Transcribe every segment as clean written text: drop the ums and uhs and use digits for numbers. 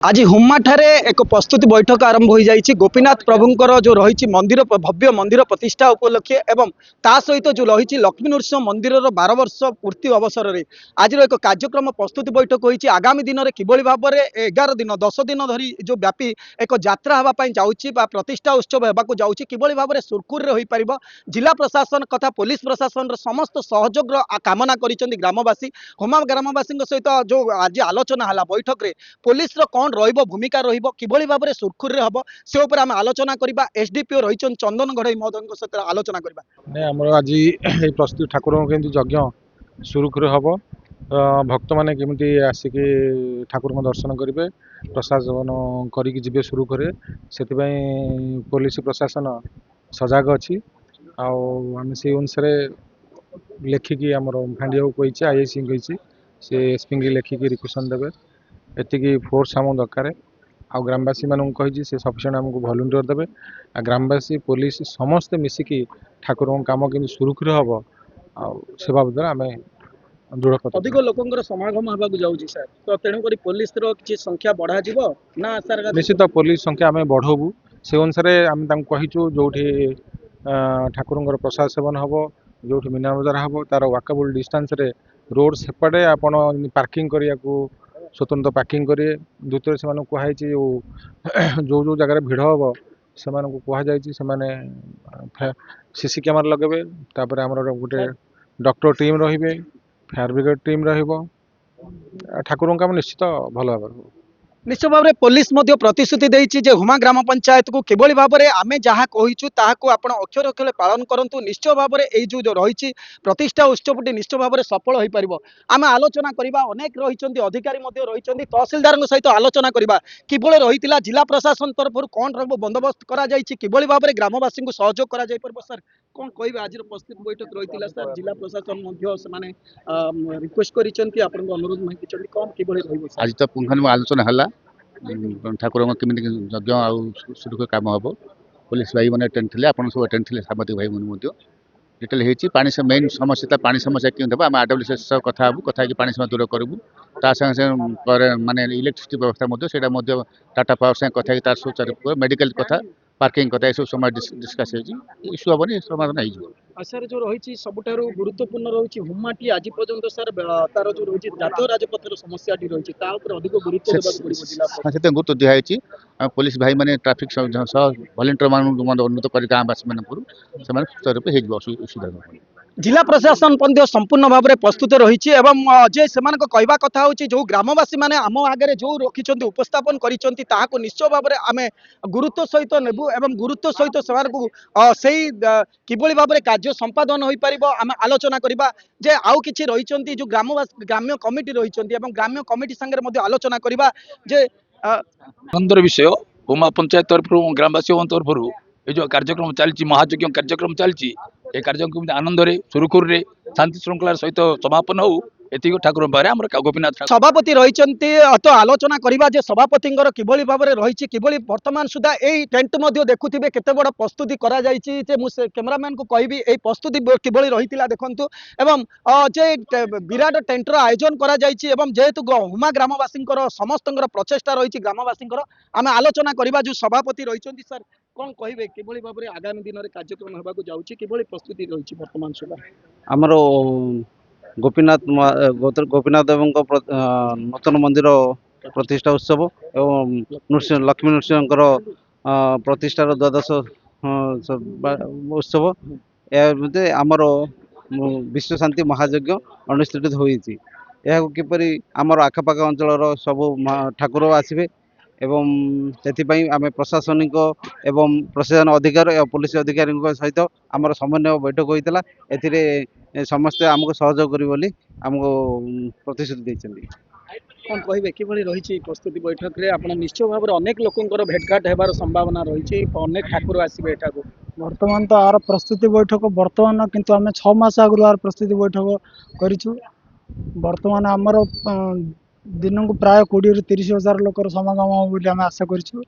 आज हुम्मा ठारे एक प्रस्तुति बैठक आरंभ हो जाइए गोपीनाथ प्रभुंर जो रही मंदिर भव्य मंदिर प्रतिष्ठा उपलक्षे एवं ता सहित जो रही लक्ष्मी नृसिंह मंदिर 12 वर्ष पूर्ति अवसर में आज एक कार्यक्रम प्रस्तुति बैठक होती आगामी दिन में किभली भाव में 11 दिन 10 दिन धरी जो व्यापी एक यात्रा हाँपाई जाऊँगी प्रतिष्ठा उत्सव होगा जाऊँगी किभली भाव में सुरखुर हो पार जिला प्रशासन तथा पुलिस प्रशासन समस्त सहयोग कामना कर ग्रामवासी हुम्मा ग्रामवासी सहित जो आज आलोचना है बैठक में पुलिस कौन भूमिका किभली भाव में सुरखुर हम से आम आलोचना करवा एसडीपीओ रही चंदन गढ़ई महोदय सहित आलोचना करवा आज प्रस्तुत ठाकुर केमती यज्ञ सुरुखुर हम भक्त मैंने केमती आसिक ठाकुर दर्शन करेंगे प्रशासन करें सुरुखुरे से पुलिस प्रशासन सजग अच्छी आम से अनुसार लेखिकी आम फांडिया कही आईआईसी कही सी एसपी की लेखिकी रिक्वेशन देवे एतिकी फोर्स आम दरकार आ ग्रामवासी मानक कही से सफिशिएंट आमको भलंटियर देवे ग्रामवासी पुलिस समस्ते मिसिकी ठाकुर काम कि सुरुखुर हम से बाबद आम दृढ़ अधिक लोक समागम होगा जाऊँगी सर तो तेणुक पुलिस किसी संख्या बढ़ा ना सर निश्चित पुलिस संख्या आम बढ़ाबू से अनुसार आम कहीचु जो ठाकुर प्रसाद सेवन हम जो मीना बजार हम तार वाकेबल डिस्टेंस रे रोड सेपटे आपण पार्किंग करने को स्वतंत्र पार्किंग करेंगे द्वितीय से कहुई जो जो जगह भिड़ हम से कहुई सीसी कैमेरा लगे तापर आम गोटे डॉक्टर टीम रे फायर ब्रिगेड टीम ठाकुर काम निश्चित भल भाव निश्चित भाव में पुलिस प्रतिश्रुति देती हुम्मा ग्राम पंचायत को किभली भाव में आम जहाँ कहीचु आपण अक्षर अक्षर पालन करूँ निश्चय भाव में यही जो रही प्रतिष्ठा उत्सवटी निश्चय भाव में सफल हो पार आम आलोचना करवा अनेक रही अधिकारी रही तहसिलदार सहित आलोचना करवा किभली रही जिला प्रशासन तरफ कौन सब बंदोबस्त किभली भाव में ग्रामवासी को सहयोग कर सर कौन कहे आज प्रस्तुत बैठक रही सर जिला प्रशासन रिक्वेस्ट कर अनुरोध मांगी कौन किभली आज तो पुंखानु आलोचना है ठाकुर केमी यज्ञ सुरक्षित काम हम पुलिस भाई मैंने अटेंड थे आप सब अटेंड थे सामाजिक भाई मैंने डिटेल होती मेन समस्या पानी समस्या क्यों देव आम आरडब्ल्यूएस कथा हूँ कथा पानी समस्या दूर करूँ ता संगे माने इलेक्ट्रिसिटी व्यवस्था टाटा पावर से कथा तार सुचारू मेडिकल कथा पार्किंग कथा सब समय डिस्कस इश्यू हेनी समाधान हो सर जो रही सबुठ गुरुत्वपूर्ण रही हुम्माटी आज पर्यंत सर तार जो रही जातीय राजपथर समस्या रही अधिक गुरुत्व गुरुत्व दिखाई पुलिस भाई मैंने ट्राफिक भलेंटियर मान अनुरोध कर गाँववासी मान सुचारू रूप हो जिला प्रशासन संपूर्ण भाव में प्रस्तुत रही जे से कहवा कथा हो जो ग्रामवासी मैंने आम आगे जो रखिंट उपस्थापन कर निश्चय भाव में आम गुरुत्व सहित नेबू एवं गुरुत्व सहित से किभली भाव में कार्य संपादन हो पार आम आलोचना करवा जे आउ कि रही जो ग्राम्य कमिटी रही ग्राम्य कमिटी संगे आलोचना करवा जे आनंदर विषय हुम्मा पंचायत तरफ ग्रामवासी तरफ ये जो कार्यक्रम चलती महायज्ञ कार्यक्रम चलती ये कार्यक्रम आनंद सुरुखुर शांति श्रृंखला सहित समापन हो एति ठाकुर गोपीनाथ सभापति रही तो आलोचना करवा जे सभापति किभली भाव में रही किभली वर्तमान सुधा यही टेंट देखुवे केते बड़ प्रस्तुति करा जायछि कैमरामैन को कहबी यही प्रस्तुति किभली रही देखंतु एवं जे विराट टेंटर आयोजन करा जायछि एवं जेहेतु हुम्मा ग्रामवासी समस्त प्रचेषा रही ग्रामवासी आम आलोचना करवा जो सभापति रही सर कौन कहे किभली भाव में आगामी दिन में कार्यक्रम होगा जाऊँगी किभली प्रस्तुति रही वर्तमान सुधा आमर गोपीनाथ नूतन मंदिर प्रतिष्ठा उत्सव एवं लक्ष्मी नृसिंह प्रतिष्ठार द्वादश उत्सव यह आमर विश्व शांति महायज्ञ अनुष्ठित होती किपरि आमर आखपाख अंचल सब ठाकुर आसवे एवं से आम प्रशासनिक एवं प्रशासन अधिकारी और पुलिस अधिकारी सहित आमर समन्वय बैठक होता ए समस्ते आमको सहयोग करी आमको प्रतिश्रुति देते कौन कहे कि रही प्रस्तुति बैठक में आप निश्चय भाव में अनेक लोकंर भेटघाट होबार संभावना रही अनेक ठाकुर आसवे एठाको वर्तमान तो आर प्रस्तुति बैठक वर्तमान किंतु आम 6 मास आगु आर प्रस्तुति बैठक करूँ वर्तमान आमर दिन को प्राय 20 ରୁ 30 हजार लोकर समागम हो बोली आम आशा करूँ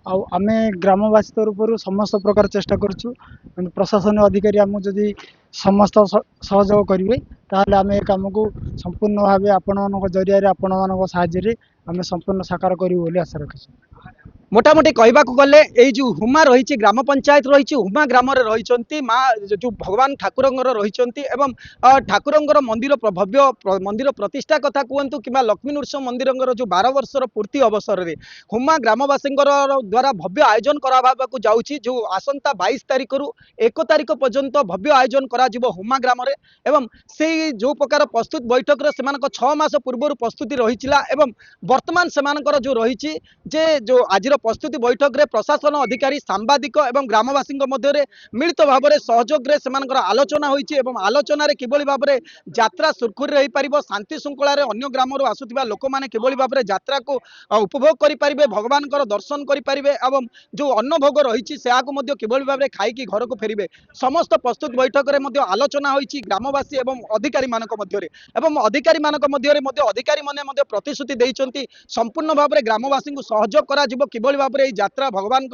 आम ग्रामवासी तरफ समस्त प्रकार चेष्टा करूँ प्रशासन अधिकारी आमको जदि समस्त सहयोग करेंगे ताहले आम ए काम को संपूर्ण भाव आपण जरिया आपण मान साहाय्य आम संपूर्ण साकार करूँ आशा रखी। मोटामोटी कहवाक गले जो हुमा रही ग्राम पंचायत रही हुमा ग्राम रही माँ जो भगवान ठाकुर रही एवं ठाकुर मंदिर भव्य मंदिर प्रतिष्ठा कथा कहतु कि लक्ष्मी नृसिंह मंदिर जो 12 वर्षर पूर्ति अवसर में हुमा ग्रामवासी द्वारा भव्य आयोजन करावाक जाऊँगी जो आसंता 22 तारिख रु 1 तारिख पर्यंत भव्य आयोजन करा हुमा ग्राम एवं से जो प्रकार प्रस्तुत बैठक से 6 मास पूर्व प्रस्तुति रही वर्तमान से जो रही जो आज प्रस्तुति बैठक रे प्रशासन अधिकारी सांबादिक एवं ग्रामवासी मध्य मिलित भाव में सहयोग से आलोचना होती आलोचन किभली भाव में यात्रा सुरखुरी रही पार शांति श्रृंखला अन्य ग्राम आसुवा लोक मैंने किभली भाव में यात्रा को उपभोग करें भगवान दर्शन करें एवं जो अन्न भोग रही किभली भाव में खाई घर को फेरबे समस्त प्रस्तुत बैठक में आलोचना होती ग्रामवासी एवं अधिकारी अधिकारी अधिकारी मैंने प्रतिश्रुति देइछंती संपूर्ण भाव में ग्रामवासी को सहयोग करा किभली भाव में यात्रा भगवान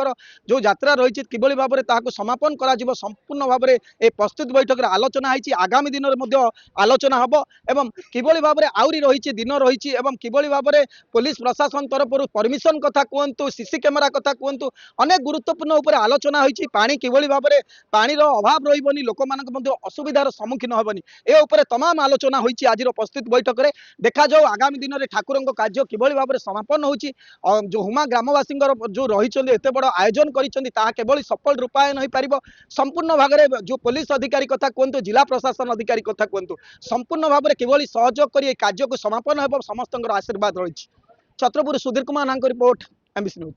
जो यात्रा रही किभली भाव में ताहाको समापन करा संपूर्ण भाव में ए प्रस्तुत बैठक रे आलोचना होती आगामी दिन में आलोचना हम एवं किभली भाव में आहरी रही दिन रही एवं किभली भाव में पुलिस प्रशासन तरफ परमिशन कथा कहतु सीसी कैमेरा कथा कहतु अनेक गुरुत्वपूर्ण उपर आलोचना होती पानी किभली भाव में पानी अभाव रही लोक मान असुविधार सम्मुखीन हेबनी ए उपर तमाम आलोचना होती आज प्रस्तुत बैठक में देखा जाऊ आगामी दिन में ठाकुर कार्य किभली भाव में समापन होची जो हुमा ग्रामवासी जो रही एत बड़ आयोजन कर सफल रूपायन हो पार संपूर्ण भाव में जो पुलिस अधिकारी कथा कहतु जिला प्रशासन अधिकारी कथा कहतु संपूर्ण भाव में किभली सहयोग कर कार्य को समापन हो समस्त आशीर्वाद रही Chhatrapur Sudhir Kumar report MBC news.